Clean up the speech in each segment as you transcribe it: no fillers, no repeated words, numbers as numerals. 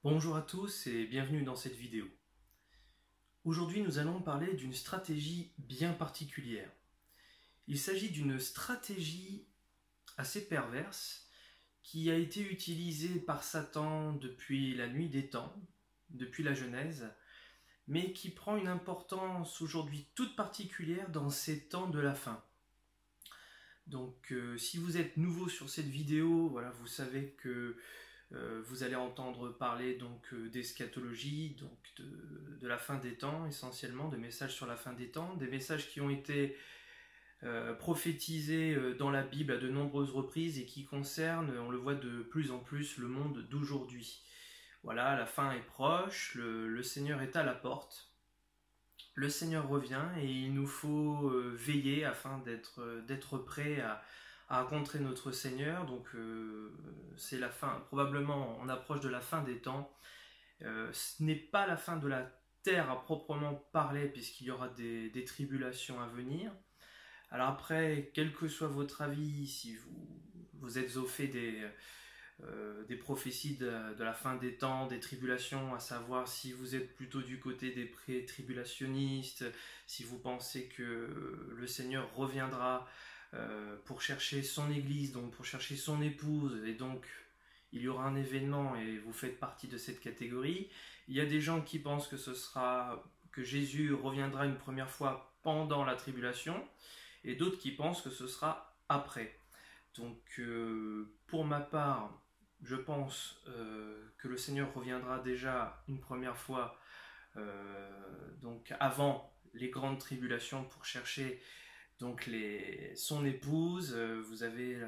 Bonjour à tous et bienvenue dans cette vidéo. Aujourd'hui, nous allons parler d'une stratégie bien particulière. Il s'agit d'une stratégie assez perverse qui a été utilisée par Satan depuis la nuit des temps, depuis la Genèse, mais qui prend une importance aujourd'hui toute particulière dans ces temps de la fin. Donc, si vous êtes nouveau sur cette vidéo, voilà, vous savez que vous allez entendre parler d'eschatologie, de la fin des temps essentiellement, de messages sur la fin des temps, des messages qui ont été prophétisés dans la Bible à de nombreuses reprises et qui concernent, on le voit de plus en plus, le monde d'aujourd'hui. Voilà, la fin est proche, le Seigneur est à la porte, le Seigneur revient et il nous faut veiller afin d'être prêts à rencontrer notre Seigneur. Donc c'est la fin, probablement on approche de la fin des temps. Ce n'est pas la fin de la terre à proprement parler, puisqu'il y aura des tribulations à venir. Alors après, quel que soit votre avis, si vous êtes au fait des prophéties de la fin des temps, des tribulations, à savoir si vous êtes plutôt du côté des pré-tribulationnistes, si vous pensez que le Seigneur reviendra pour chercher son église, donc pour chercher son épouse, et donc il y aura un événement et vous faites partie de cette catégorie. Il y a des gens qui pensent que Jésus reviendra une première fois pendant la tribulation, et d'autres qui pensent que ce sera après. Donc pour ma part, je pense que le Seigneur reviendra déjà une première fois donc avant les grandes tribulations pour chercher son épouse. Vous avez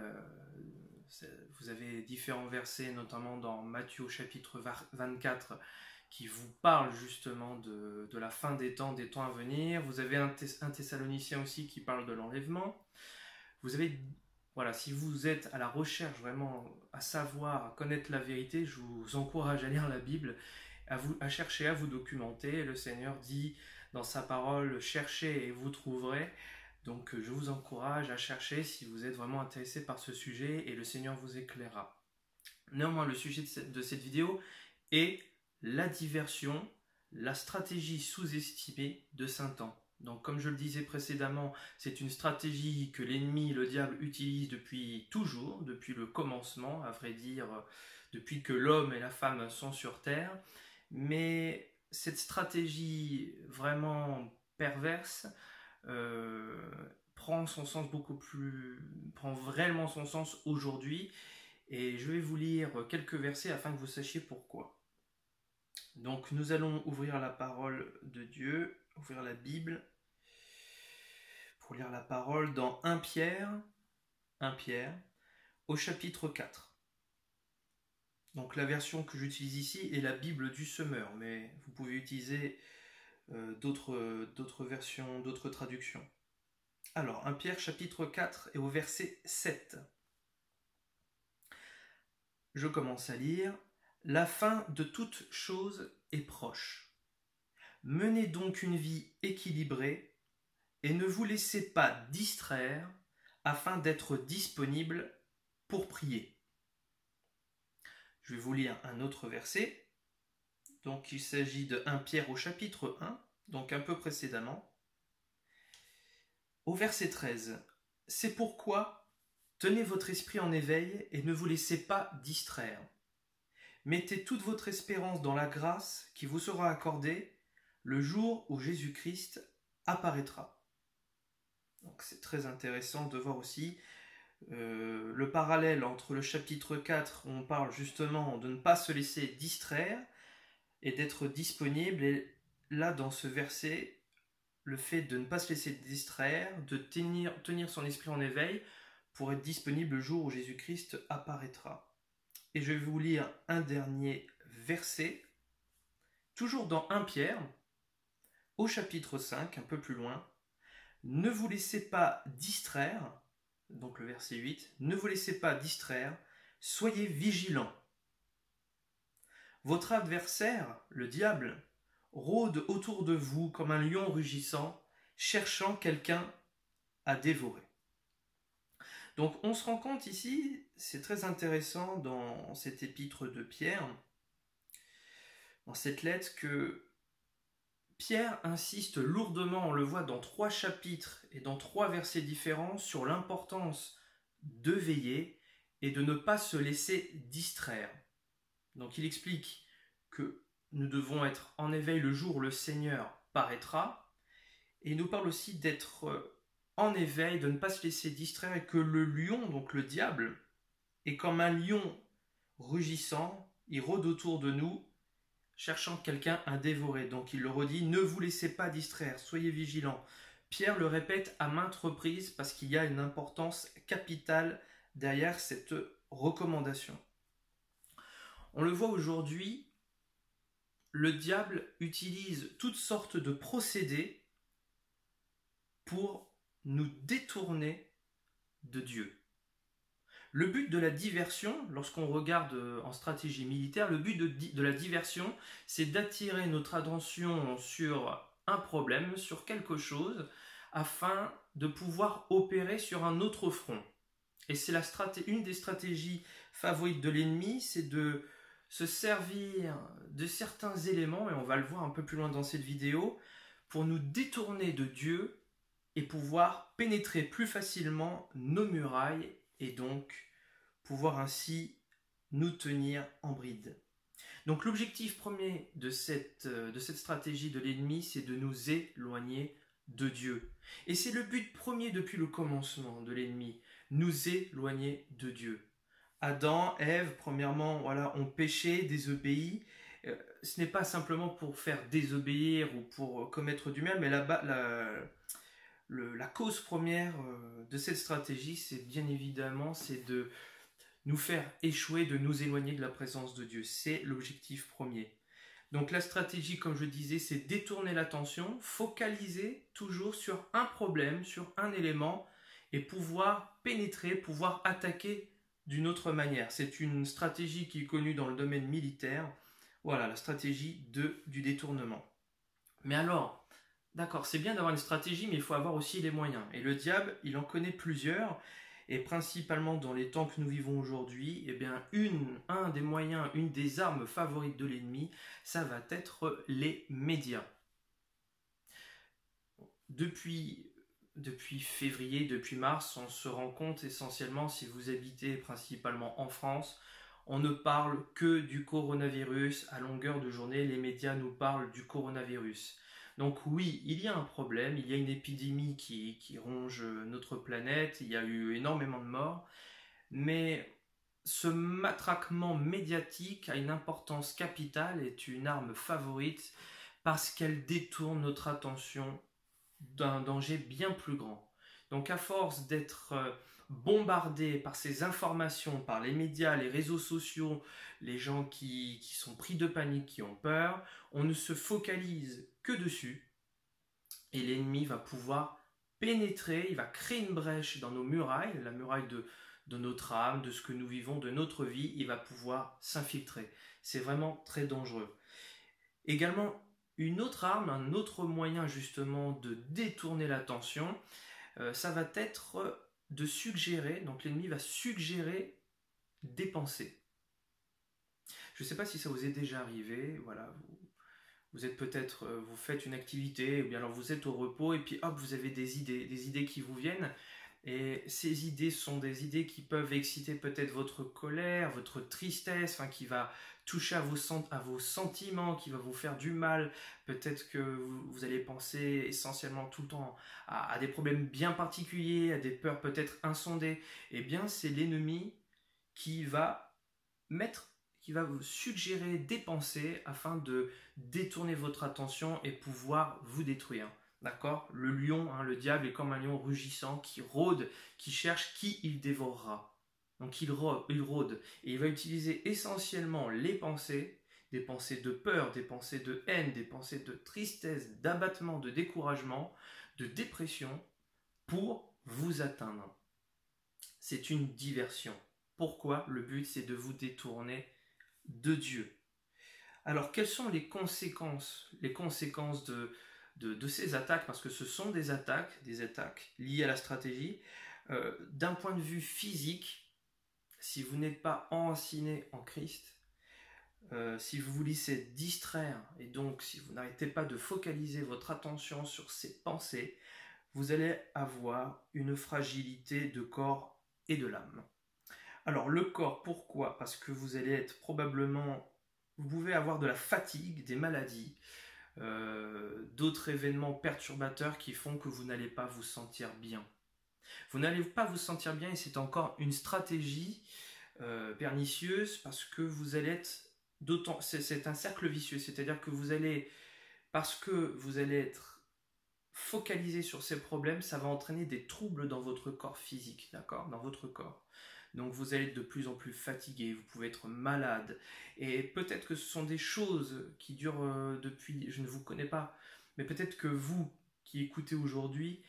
différents versets, notamment dans Matthieu chapitre 24, qui vous parle justement de la fin des temps à venir. Vous avez un Thessalonicien aussi qui parle de l'enlèvement. Vous avez, voilà, si vous êtes à la recherche vraiment, à savoir, à connaître la vérité, je vous encourage à lire la Bible, à chercher, à vous documenter. Le Seigneur dit dans sa parole, cherchez et vous trouverez. Donc je vous encourage à chercher si vous êtes vraiment intéressé par ce sujet et le Seigneur vous éclairera. Néanmoins, le sujet de cette vidéo est la diversion, la stratégie sous-estimée de Satan. Donc comme je le disais précédemment, c'est une stratégie que l'ennemi, le diable, utilise depuis toujours, depuis le commencement, à vrai dire, depuis que l'homme et la femme sont sur terre. Mais cette stratégie vraiment perverse prend réellement son sens aujourd'hui, et je vais vous lire quelques versets afin que vous sachiez pourquoi. Donc nous allons ouvrir la parole de Dieu, ouvrir la Bible, pour lire la parole dans 1 Pierre, au chapitre 4. Donc la version que j'utilise ici est la Bible du Semeur, mais vous pouvez utiliser d'autres versions, d'autres traductions. Alors, 1 Pierre chapitre 4 et au verset 7. Je commence à lire. La fin de toute chose est proche. Menez donc une vie équilibrée et ne vous laissez pas distraire afin d'être disponible pour prier. Je vais vous lire un autre verset. Donc il s'agit de 1 Pierre au chapitre 1, donc un peu précédemment. Au verset 13. C'est pourquoi tenez votre esprit en éveil et ne vous laissez pas distraire. Mettez toute votre espérance dans la grâce qui vous sera accordée le jour où Jésus-Christ apparaîtra. Donc c'est très intéressant de voir aussi le parallèle entre le chapitre 4 où on parle justement de ne pas se laisser distraire et d'être disponible, et là dans ce verset, le fait de ne pas se laisser distraire, de tenir son esprit en éveil pour être disponible le jour où Jésus-Christ apparaîtra. Et je vais vous lire un dernier verset, toujours dans 1 Pierre, au chapitre 5, un peu plus loin. Ne vous laissez pas distraire, donc le verset 8, ne vous laissez pas distraire, soyez vigilants. Votre adversaire, le diable, rôde autour de vous comme un lion rugissant, cherchant quelqu'un à dévorer. Donc on se rend compte ici, c'est très intéressant dans cet épître de Pierre, dans cette lettre que Pierre insiste lourdement, on le voit dans 3 chapitres et dans 3 versets différents, sur l'importance de veiller et de ne pas se laisser distraire. Donc il explique que nous devons être en éveil le jour où le Seigneur paraîtra, et il nous parle aussi d'être en éveil, de ne pas se laisser distraire, et que le lion, donc le diable, est comme un lion rugissant, il rôde autour de nous, cherchant quelqu'un à dévorer. Donc il le redit, ne vous laissez pas distraire, soyez vigilants. Pierre le répète à maintes reprises parce qu'il y a une importance capitale derrière cette recommandation. On le voit aujourd'hui, le diable utilise toutes sortes de procédés pour nous détourner de Dieu. Le but de la diversion, lorsqu'on regarde en stratégie militaire, le but de la diversion, c'est d'attirer notre attention sur un problème, sur quelque chose, afin de pouvoir opérer sur un autre front. Et c'est une des stratégies favorites de l'ennemi, c'est de se servir de certains éléments, et on va le voir un peu plus loin dans cette vidéo, pour nous détourner de Dieu et pouvoir pénétrer plus facilement nos murailles et donc pouvoir ainsi nous tenir en bride. Donc l'objectif premier de cette stratégie de l'ennemi, c'est de nous éloigner de Dieu. Et c'est le but premier depuis le commencement de l'ennemi, nous éloigner de Dieu. Adam, Ève, premièrement, voilà, ont péché, désobéi. Ce n'est pas simplement pour faire désobéir ou pour commettre du mal, mais la cause première de cette stratégie, c'est bien évidemment, c'est de nous faire échouer, de nous éloigner de la présence de Dieu. C'est l'objectif premier. Donc la stratégie, comme je disais, c'est détourner l'attention, focaliser toujours sur un problème, sur un élément, et pouvoir pénétrer, pouvoir attaquer d'une autre manière. C'est une stratégie qui est connue dans le domaine militaire. Voilà, la stratégie du détournement. Mais alors, d'accord, c'est bien d'avoir une stratégie, mais il faut avoir aussi les moyens. Et le diable, il en connaît plusieurs, et principalement dans les temps que nous vivons aujourd'hui, eh bien, un des moyens, une des armes favorites de l'ennemi, ça va être les médias. Depuis février, depuis mars, on se rend compte essentiellement, si vous habitez principalement en France, on ne parle que du coronavirus. À longueur de journée, les médias nous parlent du coronavirus. Donc oui, il y a un problème, il y a une épidémie qui ronge notre planète, il y a eu énormément de morts, mais ce matraquement médiatique a une importance capitale, est une arme favorite, parce qu'elle détourne notre attention d'un danger bien plus grand. Donc à force d'être bombardé par ces informations, par les médias, les réseaux sociaux, les gens qui sont pris de panique, qui ont peur, on ne se focalise que dessus, et l'ennemi va pouvoir pénétrer, il va créer une brèche dans nos murailles, la muraille de notre âme, de ce que nous vivons, de notre vie, il va pouvoir s'infiltrer. C'est vraiment très dangereux. Également, une autre arme, un autre moyen justement de détourner l'attention, ça va être de suggérer, donc l'ennemi va suggérer des pensées. Je ne sais pas si ça vous est déjà arrivé, voilà, vous êtes peut-être, vous faites une activité, ou bien alors vous êtes au repos, et puis hop, vous avez des idées qui vous viennent, et ces idées sont des idées qui peuvent exciter peut-être votre colère, votre tristesse, qui va toucher à vos sentiments, qui va vous faire du mal. Peut-être que vous allez penser essentiellement tout le temps à des problèmes bien particuliers, à des peurs peut-être insondées. Eh bien, c'est l'ennemi qui va vous suggérer des pensées afin de détourner votre attention et pouvoir vous détruire. D'accord ? Le lion, le diable est comme un lion rugissant qui rôde, qui cherche qui il dévorera. Donc il rôde et il va utiliser essentiellement les pensées, des pensées de peur, des pensées de haine, des pensées de tristesse, d'abattement, de découragement, de dépression pour vous atteindre. C'est une diversion. Pourquoi ? Le but, c'est de vous détourner de Dieu. Alors, quelles sont les conséquences de ces attaques, parce que ce sont des attaques liées à la stratégie. D'un point de vue physique, si vous n'êtes pas enraciné en Christ, si vous vous laissez distraire, et donc si vous n'arrêtez pas de focaliser votre attention sur ces pensées, vous allez avoir une fragilité de corps et de l'âme. Alors le corps, pourquoi? Parce que vous allez être probablement, vous pouvez avoir de la fatigue, des maladies, d'autres événements perturbateurs qui font que vous n'allez pas vous sentir bien. Vous n'allez pas vous sentir bien et c'est encore une stratégie pernicieuse parce que vous allez être d'autant, c'est un cercle vicieux, c'est-à-dire que vous allez, parce que vous allez être focalisé sur ces problèmes, ça va entraîner des troubles dans votre corps physique, d'accord, dans votre corps. Donc vous allez être de plus en plus fatigué, vous pouvez être malade, et peut-être que ce sont des choses qui durent depuis, je ne vous connais pas, mais peut-être que vous qui écoutez aujourd'hui,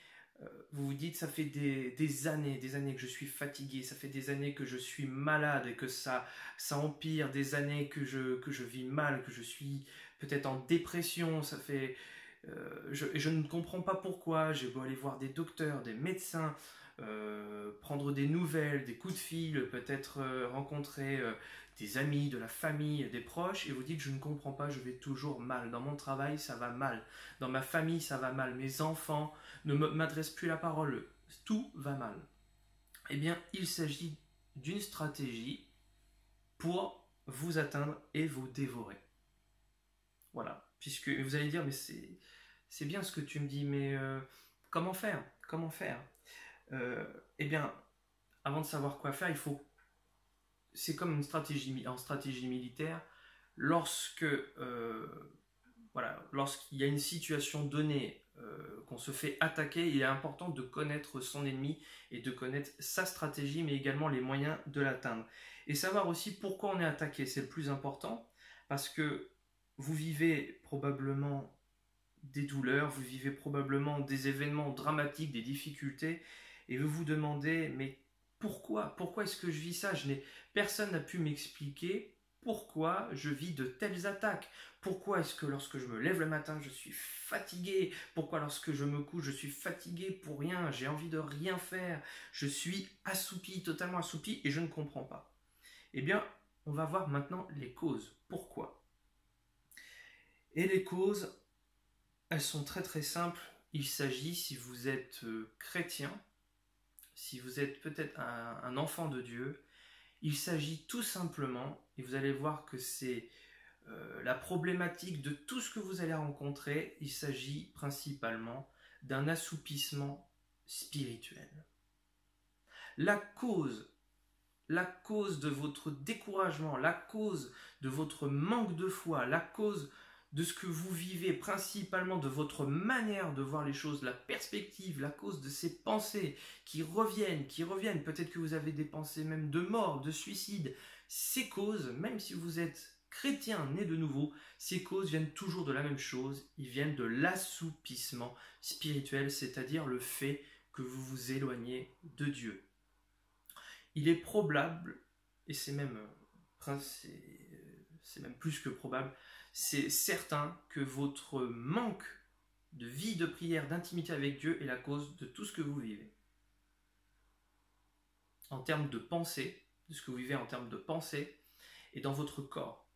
vous vous dites, ça fait des années que je suis fatigué, ça fait des années que je suis malade et que ça empire, des années que je vis mal, que je suis peut-être en dépression, ça fait... je ne comprends pas pourquoi, j'ai beau aller voir des docteurs, des médecins, prendre des nouvelles, des coups de fil, peut-être rencontrer des amis, de la famille, des proches, et vous dites je ne comprends pas, je vais toujours mal. Dans mon travail, ça va mal. Dans ma famille, ça va mal. Mes enfants ne m'adressent plus la parole. Tout va mal. Eh bien, il s'agit d'une stratégie pour vous atteindre et vous dévorer. Voilà. Puisque vous allez dire, mais c'est bien ce que tu me dis, mais comment faire? Comment faire? Eh bien, avant de savoir quoi faire, il faut... C'est comme une stratégie en stratégie militaire. Lorsqu'il y a une situation donnée, qu'on se fait attaquer, il est important de connaître son ennemi et de connaître sa stratégie, mais également les moyens de l'atteindre. Et savoir aussi pourquoi on est attaqué, c'est le plus important, parce que vous vivez probablement des douleurs, vous vivez probablement des événements dramatiques, des difficultés, et vous vous demandez, mais pourquoi est-ce que je vis ça? Personne n'a pu m'expliquer pourquoi je vis de telles attaques. Pourquoi est-ce que lorsque je me lève le matin, je suis fatigué? Pourquoi lorsque je me couche, je suis fatigué pour rien? J'ai envie de rien faire. Je suis assoupi, totalement assoupi, et je ne comprends pas. Eh bien, on va voir maintenant les causes. Pourquoi? Et les causes, elles sont très très simples. Il s'agit, si vous êtes chrétien, si vous êtes peut-être un enfant de Dieu, il s'agit tout simplement, et vous allez voir que c'est la problématique de tout ce que vous allez rencontrer, il s'agit principalement d'un assoupissement spirituel. La cause de votre découragement, la cause de votre manque de foi, la cause de ce que vous vivez, principalement de votre manière de voir les choses, la perspective, la cause de ces pensées qui reviennent, peut-être que vous avez des pensées même de mort, de suicide, ces causes, même si vous êtes chrétien né de nouveau, ces causes viennent toujours de la même chose, ils viennent de l'assoupissement spirituel, c'est-à-dire le fait que vous vous éloignez de Dieu. Il est probable, et c'est même plus que probable, c'est certain que votre manque de vie de prière, d'intimité avec Dieu est la cause de tout ce que vous vivez. En termes de pensée, de ce que vous vivez en termes de pensée, et dans votre corps.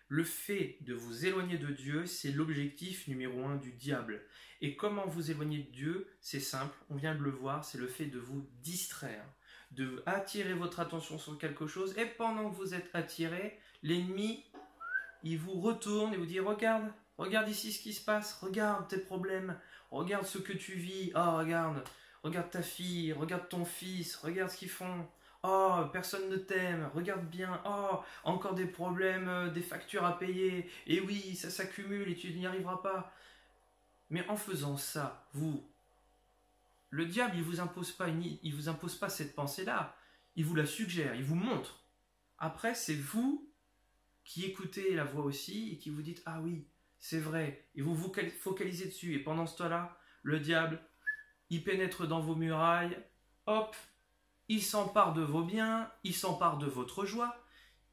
Le fait de vous éloigner de Dieu, c'est l'objectif numéro 1 du diable. Et comment vous éloigner de Dieu? C'est simple, on vient de le voir, c'est le fait de vous distraire, de attirer votre attention sur quelque chose, et pendant que vous êtes attiré, l'ennemi, il vous retourne et vous dit, regarde ici ce qui se passe, regarde tes problèmes, regarde ce que tu vis, oh regarde ta fille, regarde ton fils, regarde ce qu'ils font. Oh, personne ne t'aime, regarde bien, oh, encore des problèmes, des factures à payer, et oui, ça s'accumule et tu n'y arriveras pas. Mais en faisant ça, le diable, il vous impose pas cette pensée-là, il vous la suggère, il vous montre. Après, c'est vous qui écoutez la voix aussi et qui vous dites, ah oui, c'est vrai, et vous vous focalisez dessus, et pendant ce temps-là, le diable, il pénètre dans vos murailles, hop, il s'empare de vos biens, il s'empare de votre joie,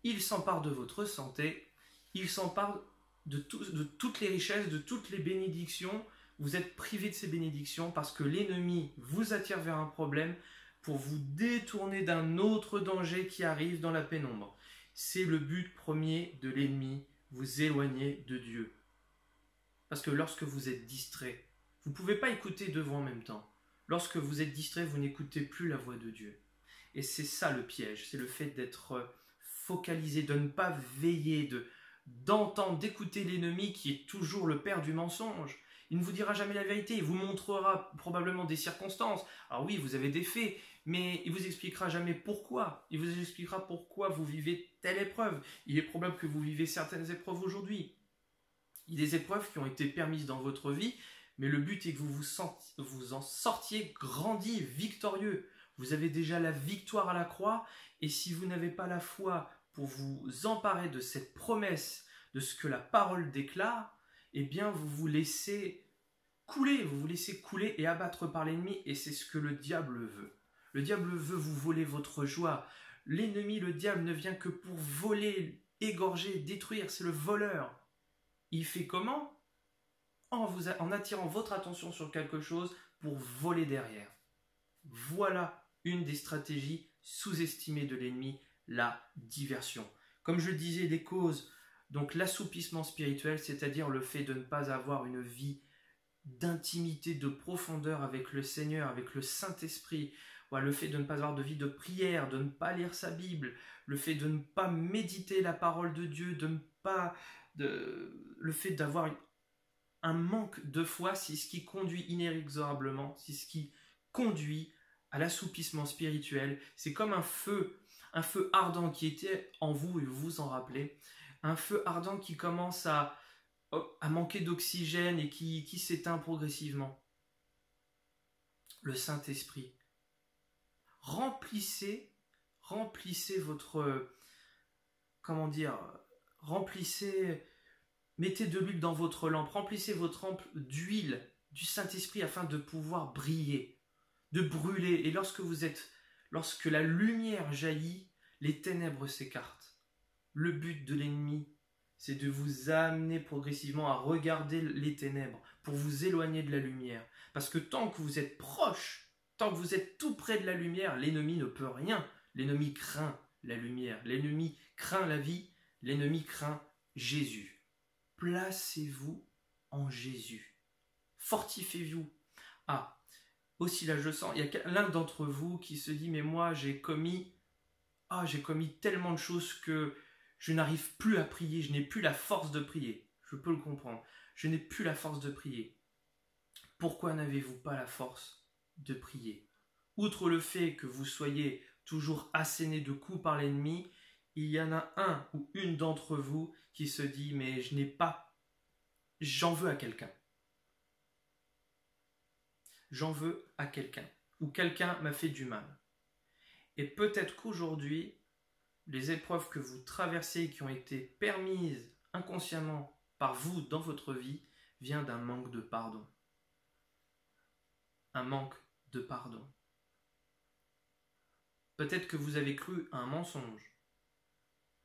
il s'empare de votre santé, il s'empare de toutes les richesses, de toutes les bénédictions. Vous êtes privé de ces bénédictions parce que l'ennemi vous attire vers un problème pour vous détourner d'un autre danger qui arrive dans la pénombre. C'est le but premier de l'ennemi, vous éloigner de Dieu. Parce que lorsque vous êtes distrait, vous ne pouvez pas écouter deux voix en même temps. Lorsque vous êtes distrait, vous n'écoutez plus la voix de Dieu. Et c'est ça le piège, c'est le fait d'être focalisé, de ne pas veiller, d'entendre, d'écouter l'ennemi qui est toujours le père du mensonge. Il ne vous dira jamais la vérité, il vous montrera probablement des circonstances. Alors oui, vous avez des faits, mais il vous expliquera jamais pourquoi. Il vous expliquera pourquoi vous vivez telle épreuve. Il est probable que vous vivez certaines épreuves aujourd'hui. Il y a des épreuves qui ont été permises dans votre vie, mais le but est que vous en sortiez grandi, victorieux. Vous avez déjà la victoire à la croix, et si vous n'avez pas la foi pour vous emparer de cette promesse, de ce que la parole déclare, eh bien vous vous laissez couler et abattre par l'ennemi, et c'est ce que le diable veut. Le diable veut vous voler votre joie. L'ennemi, le diable, ne vient que pour voler, égorger, détruire, c'est le voleur. Il fait comment ? En attirant votre attention sur quelque chose pour voler derrière. Voilà une des stratégies sous-estimées de l'ennemi, la diversion. Comme je disais, les causes, donc l'assoupissement spirituel, c'est-à-dire le fait de ne pas avoir une vie d'intimité, de profondeur avec le Seigneur, avec le Saint-Esprit, voilà, le fait de ne pas avoir de vie de prière, de ne pas lire sa Bible, le fait de ne pas méditer la parole de Dieu, le fait d'avoir un manque de foi, c'est ce qui conduit inexorablement, c'est ce qui conduit à l'assoupissement spirituel. C'est comme un feu ardent qui était en vous, et vous vous en rappelez, un feu ardent qui commence à manquer d'oxygène et qui s'éteint progressivement. Le Saint-Esprit. Remplissez votre... mettez de l'huile dans votre lampe, remplissez votre lampe d'huile du Saint-Esprit afin de pouvoir briller, de brûler. Et lorsque la lumière jaillit, les ténèbres s'écartent. Le but de l'ennemi, c'est de vous amener progressivement à regarder les ténèbres pour vous éloigner de la lumière. Parce que tant que vous êtes proche, tant que vous êtes tout près de la lumière, l'ennemi ne peut rien. L'ennemi craint la lumière, l'ennemi craint la vie, l'ennemi craint Jésus. Placez-vous en Jésus. Fortifiez-vous. Ah, aussi là je sens, il y a l'un d'entre vous qui se dit, mais moi j'ai commis tellement de choses que je n'arrive plus à prier, je n'ai plus la force de prier. Je peux le comprendre. Je n'ai plus la force de prier. Pourquoi n'avez-vous pas la force de prier ? Outre le fait que vous soyez toujours asséné de coups par l'ennemi, il y en a un ou une d'entre vous qui se dit, mais j'en veux à quelqu'un. J'en veux à quelqu'un. Ou quelqu'un m'a fait du mal. Et peut-être qu'aujourd'hui, les épreuves que vous traversez, qui ont été permises inconsciemment par vous dans votre vie, vient d'un manque de pardon. Un manque de pardon. Peut-être que vous avez cru à un mensonge.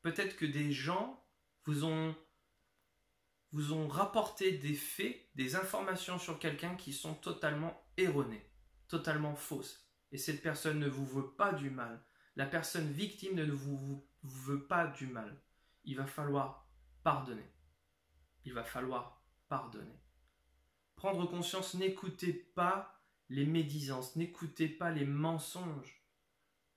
Peut-être que des gens vous ont rapporté des faits, des informations sur quelqu'un qui sont totalement erronées, totalement fausses. Et cette personne ne vous veut pas du mal. La personne victime ne vous veut pas du mal. Il va falloir pardonner. Il va falloir pardonner. Prendre conscience, n'écoutez pas les médisances, n'écoutez pas les mensonges.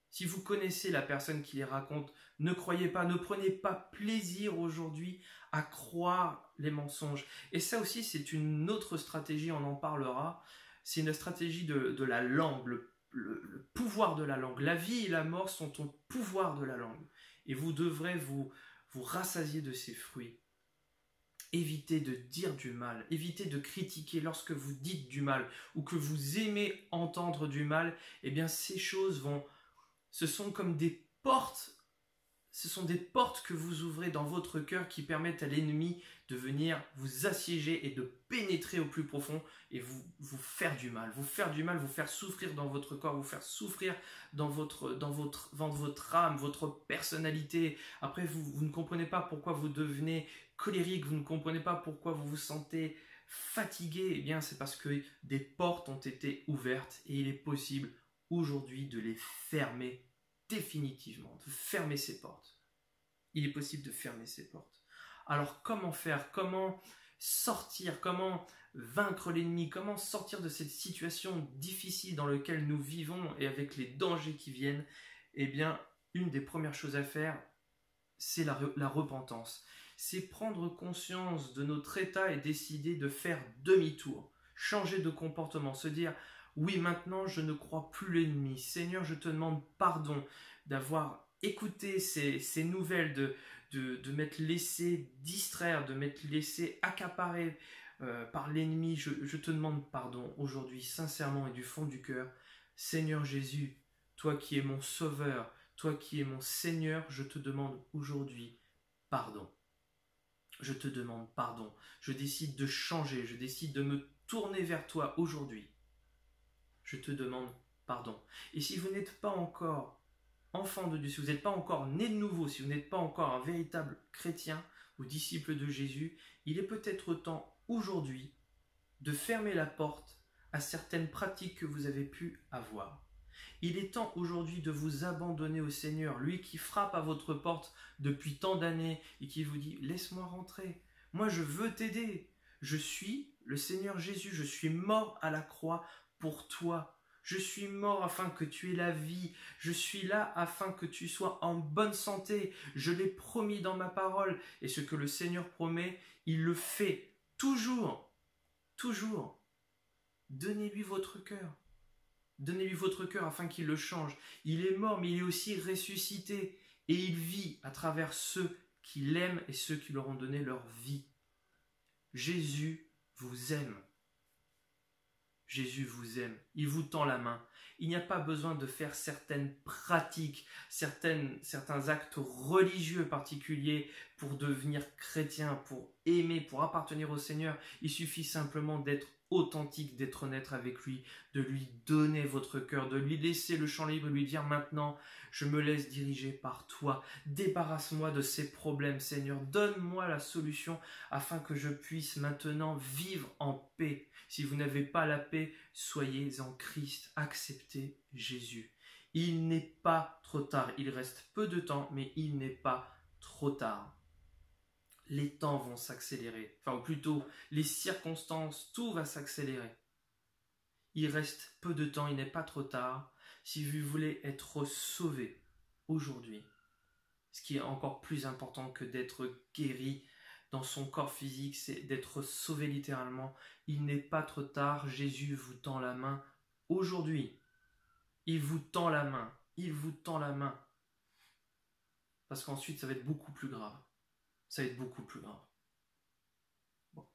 Si vous connaissez la personne qui les raconte, ne croyez pas, ne prenez pas plaisir aujourd'hui à croire les mensonges. Et ça aussi, c'est une autre stratégie, on en parlera. C'est une stratégie de la langue, le pouvoir de la langue. La vie et la mort sont au pouvoir de la langue. Et vous devrez vous rassasier de ces fruits. Évitez de dire du mal, évitez de critiquer lorsque vous dites du mal ou que vous aimez entendre du mal. Eh bien, ces choses ce sont comme des portes. Ce sont des portes que vous ouvrez dans votre cœur qui permettent à l'ennemi de venir vous assiéger et de pénétrer au plus profond et vous faire du mal. Vous faire souffrir dans votre corps, vous faire souffrir dans votre âme, votre personnalité. Après, vous ne comprenez pas pourquoi vous devenez colérique, vous ne comprenez pas pourquoi vous vous sentez fatigué. Eh bien, c'est parce que des portes ont été ouvertes et il est possible aujourd'hui de les fermer définitivement, de fermer ces portes. il est possible de fermer ces portes. Alors comment faire? Comment sortir? Comment vaincre l'ennemi? Comment sortir de cette situation difficile dans laquelle nous vivons et avec les dangers qui viennent? Eh bien, une des premières choses à faire, c'est la repentance. C'est prendre conscience de notre état et décider de faire demi-tour, changer de comportement, se dire « Oui, maintenant je ne crois plus l'ennemi. Seigneur, je te demande pardon d'avoir écouté ces nouvelles, de m'être laissé distraire, de m'être laissé accaparer par l'ennemi. Je te demande pardon aujourd'hui, sincèrement et du fond du cœur. Seigneur Jésus, toi qui es mon sauveur, toi qui es mon Seigneur, je te demande aujourd'hui pardon. Je te demande pardon. Je décide de changer, je décide de me tourner vers toi aujourd'hui. Je te demande pardon. Et si vous n'êtes pas encore enfant de Dieu, si vous n'êtes pas encore né de nouveau, si vous n'êtes pas encore un véritable chrétien ou disciple de Jésus, il est peut-être temps aujourd'hui de fermer la porte à certaines pratiques que vous avez pu avoir. Il est temps aujourd'hui de vous abandonner au Seigneur, lui qui frappe à votre porte depuis tant d'années et qui vous dit « Laisse-moi rentrer, moi je veux t'aider, je suis le Seigneur Jésus, je suis mort à la croix pour toi, je suis mort afin que tu aies la vie, je suis là afin que tu sois en bonne santé, je l'ai promis dans ma parole et ce que le Seigneur promet, il le fait toujours, toujours. Donnez-lui votre cœur. Donnez-lui votre cœur afin qu'il le change. Il est mort, mais il est aussi ressuscité. Et il vit à travers ceux qui l'aiment et ceux qui leur ont donné leur vie. Jésus vous aime. Jésus vous aime. Il vous tend la main. Il n'y a pas besoin de faire certaines pratiques, certains actes religieux particuliers pour devenir chrétien, pour aimer, pour appartenir au Seigneur. Il suffit simplement d'être authentique, d'être honnête avec lui, de lui donner votre cœur, de lui laisser le champ libre, de lui dire maintenant, je me laisse diriger par toi, débarrasse-moi de ces problèmes, Seigneur, donne-moi la solution afin que je puisse maintenant vivre en paix. Si vous n'avez pas la paix, soyez en Christ, acceptez Jésus. Il n'est pas trop tard, il reste peu de temps, mais il n'est pas trop tard. Les temps vont s'accélérer, enfin ou plutôt les circonstances, tout va s'accélérer. Il reste peu de temps, il n'est pas trop tard. Si vous voulez être sauvé aujourd'hui, ce qui est encore plus important que d'être guéri dans son corps physique, c'est d'être sauvé littéralement. Il n'est pas trop tard, Jésus vous tend la main aujourd'hui. Il vous tend la main, il vous tend la main. Parce qu'ensuite, ça va être beaucoup plus grave. Ça va être beaucoup plus grave. Bon.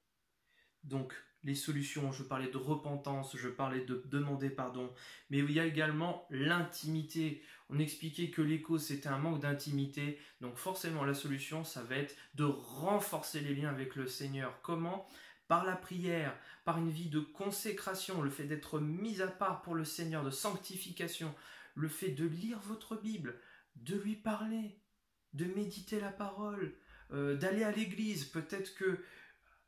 Donc, les solutions, je parlais de repentance, je parlais de demander pardon, mais il y a également l'intimité. On expliquait que l'écho, c'était un manque d'intimité, donc forcément la solution, ça va être de renforcer les liens avec le Seigneur. Comment? Par la prière, par une vie de consécration, le fait d'être mis à part pour le Seigneur, de sanctification, le fait de lire votre Bible, de lui parler, de méditer la parole, d'aller à l'église. Peut-être que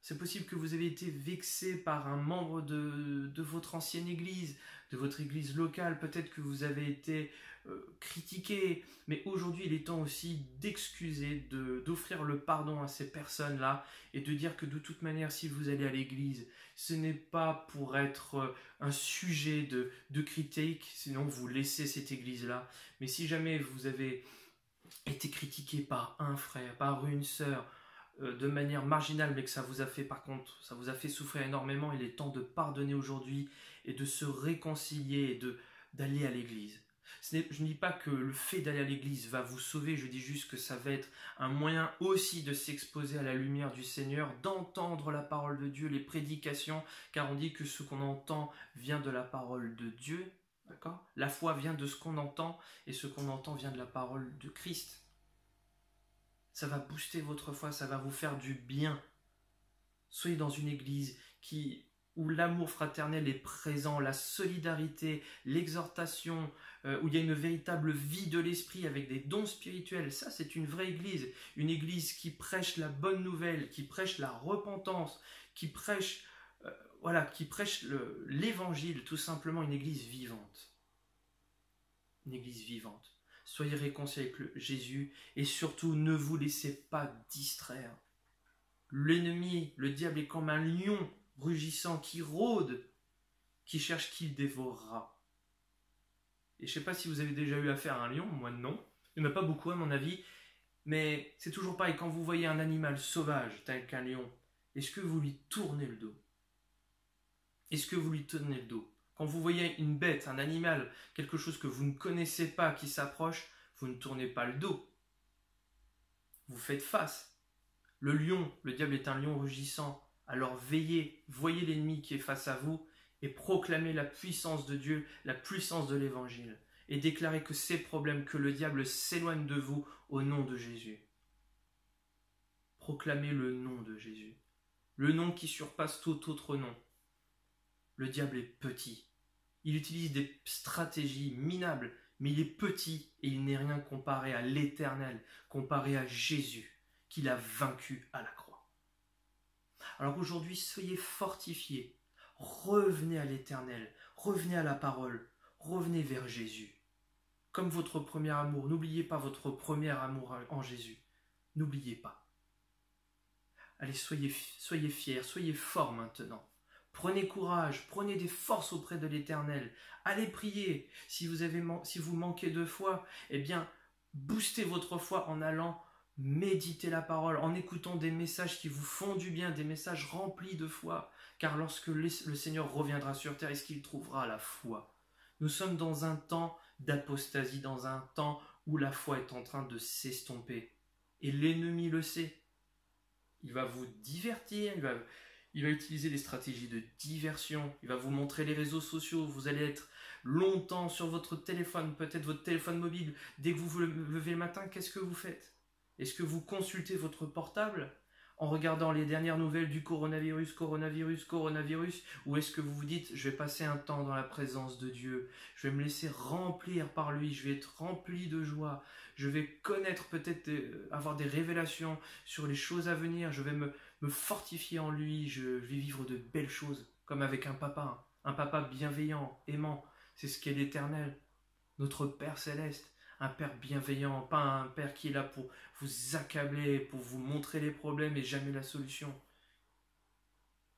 c'est possible que vous avez été vexé par un membre de votre ancienne église, de votre église locale. Peut-être que vous avez été critiqué. Mais aujourd'hui, il est temps aussi d'excuser, d'offrir le pardon à ces personnes-là et de dire que de toute manière, si vous allez à l'église, ce n'est pas pour être un sujet de critique, sinon vous laissez cette église-là. Mais si jamais vous avez été critiqué par un frère, par une sœur, de manière marginale, mais que ça vous a fait par contre, ça vous a fait souffrir énormément, il est temps de pardonner aujourd'hui et de se réconcilier et d'aller à l'église. Je ne dis pas que le fait d'aller à l'église va vous sauver, je dis juste que ça va être un moyen aussi de s'exposer à la lumière du Seigneur, d'entendre la parole de Dieu, les prédications, car on dit que ce qu'on entend vient de la parole de Dieu, d'accord ? La foi vient de ce qu'on entend et ce qu'on entend vient de la parole de Christ. Ça va booster votre foi, ça va vous faire du bien. Soyez dans une église où l'amour fraternel est présent, la solidarité, l'exhortation, où il y a une véritable vie de l'esprit avec des dons spirituels. Ça, c'est une vraie église. Une église qui prêche la bonne nouvelle, qui prêche la repentance, qui prêche l'évangile, tout simplement une église vivante. Une église vivante. soyez réconciliés avec Jésus et surtout ne vous laissez pas distraire. L'ennemi, le diable est comme un lion rugissant qui rôde, qui cherche qui le dévorera. Et je ne sais pas si vous avez déjà eu affaire à un lion, moi non. Il n'y en a pas beaucoup à mon avis, mais c'est toujours pareil, quand vous voyez un animal sauvage tel qu'un lion, est-ce que vous lui tournez le dos? Est-ce que vous lui tournez le dos? Quand vous voyez une bête, un animal, quelque chose que vous ne connaissez pas qui s'approche, vous ne tournez pas le dos. Vous faites face. Le lion, le diable est un lion rugissant. Alors veillez, voyez l'ennemi qui est face à vous et proclamez la puissance de Dieu, la puissance de l'évangile. Et déclarez que ces problèmes, que le diable s'éloigne de vous au nom de Jésus. Proclamez le nom de Jésus. Le nom qui surpasse tout autre nom. Le diable est petit. Il utilise des stratégies minables, mais il est petit et il n'est rien comparé à l'Éternel, comparé à Jésus, qu'il a vaincu à la croix. Alors aujourd'hui, soyez fortifiés, revenez à l'Éternel, revenez à la parole, revenez vers Jésus. Comme votre premier amour, n'oubliez pas votre premier amour en Jésus. N'oubliez pas. Allez, soyez fiers, soyez forts maintenant. Prenez courage, prenez des forces auprès de l'Éternel. Allez prier. Si vous manquez de foi, eh bien, boostez votre foi en allant méditer la parole, en écoutant des messages qui vous font du bien, des messages remplis de foi. Car lorsque le Seigneur reviendra sur terre, est-ce qu'il trouvera la foi? Nous sommes dans un temps d'apostasie, dans un temps où la foi est en train de s'estomper. Et l'ennemi le sait. Il va vous divertir, il va utiliser des stratégies de diversion, il va vous montrer les réseaux sociaux, vous allez être longtemps sur votre téléphone, peut-être votre téléphone mobile. Dès que vous vous levez le matin, qu'est-ce que vous faites? Est-ce que vous consultez votre portable en regardant les dernières nouvelles du coronavirus, ou est-ce que vous vous dites, je vais passer un temps dans la présence de Dieu, je vais me laisser remplir par lui, je vais être rempli de joie, je vais connaître peut-être, avoir des révélations sur les choses à venir, je vais me fortifier en lui, je vais vivre de belles choses, comme avec un papa bienveillant, aimant, c'est ce qu'est l'Éternel, notre Père Céleste. Un père bienveillant, pas un père qui est là pour vous accabler, pour vous montrer les problèmes et jamais la solution.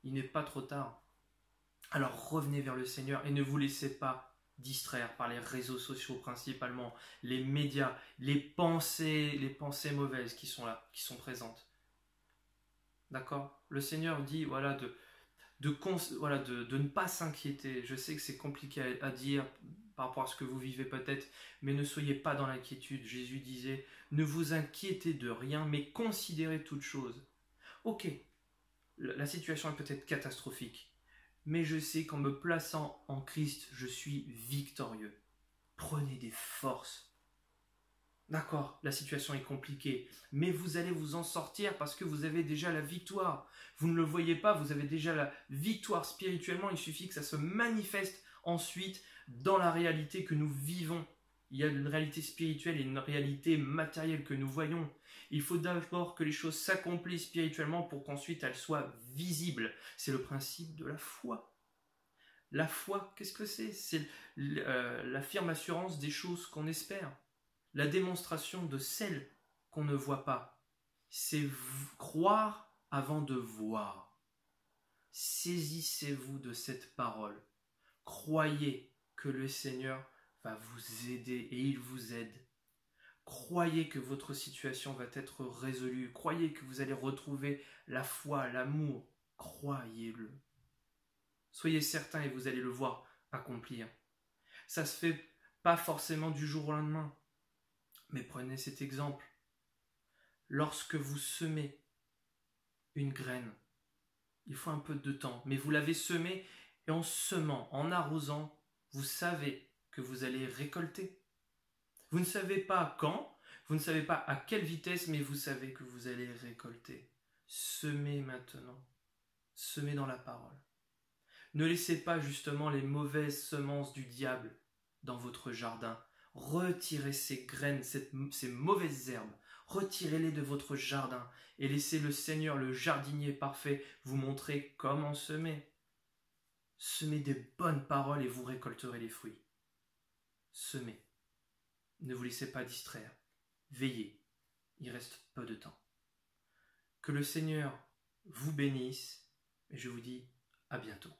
Il n'est pas trop tard. Alors revenez vers le Seigneur et ne vous laissez pas distraire par les réseaux sociaux principalement, les médias, les pensées mauvaises qui sont là, qui sont présentes. D'accord? Le Seigneur dit voilà, de ne pas s'inquiéter. Je sais que c'est compliqué à dire par rapport à ce que vous vivez peut-être, mais ne soyez pas dans l'inquiétude. Jésus disait, ne vous inquiétez de rien, mais considérez toutes choses. Ok, la situation est peut-être catastrophique, mais je sais qu'en me plaçant en Christ, je suis victorieux. Prenez des forces. D'accord, la situation est compliquée, mais vous allez vous en sortir parce que vous avez déjà la victoire. Vous ne le voyez pas, vous avez déjà la victoire spirituellement, il suffit que ça se manifeste ensuite dans la réalité que nous vivons. Il y a une réalité spirituelle et une réalité matérielle que nous voyons. Il faut d'abord que les choses s'accomplissent spirituellement pour qu'ensuite elles soient visibles. C'est le principe de la foi. La foi, qu'est-ce que c'est? C'est la ferme assurance des choses qu'on espère. La démonstration de celles qu'on ne voit pas. C'est croire avant de voir. Saisissez-vous de cette parole. Croyez que le Seigneur va vous aider et il vous aide. Croyez que votre situation va être résolue. Croyez que vous allez retrouver la foi, l'amour. Croyez-le. Soyez certains et vous allez le voir accomplir. Ça se fait pas forcément du jour au lendemain. Mais prenez cet exemple. Lorsque vous semez une graine, il faut un peu de temps, mais vous l'avez semée et en semant, en arrosant, vous savez que vous allez récolter. Vous ne savez pas quand, vous ne savez pas à quelle vitesse, mais vous savez que vous allez récolter. Semez maintenant. Semez dans la parole. Ne laissez pas justement les mauvaises semences du diable dans votre jardin. Retirez ces graines, ces mauvaises herbes. Retirez-les de votre jardin et laissez le Seigneur, le jardinier parfait, vous montrer comment semer. Semez des bonnes paroles et vous récolterez les fruits. Semez. ne vous laissez pas distraire. Veillez, il reste peu de temps. Que le Seigneur vous bénisse et je vous dis à bientôt.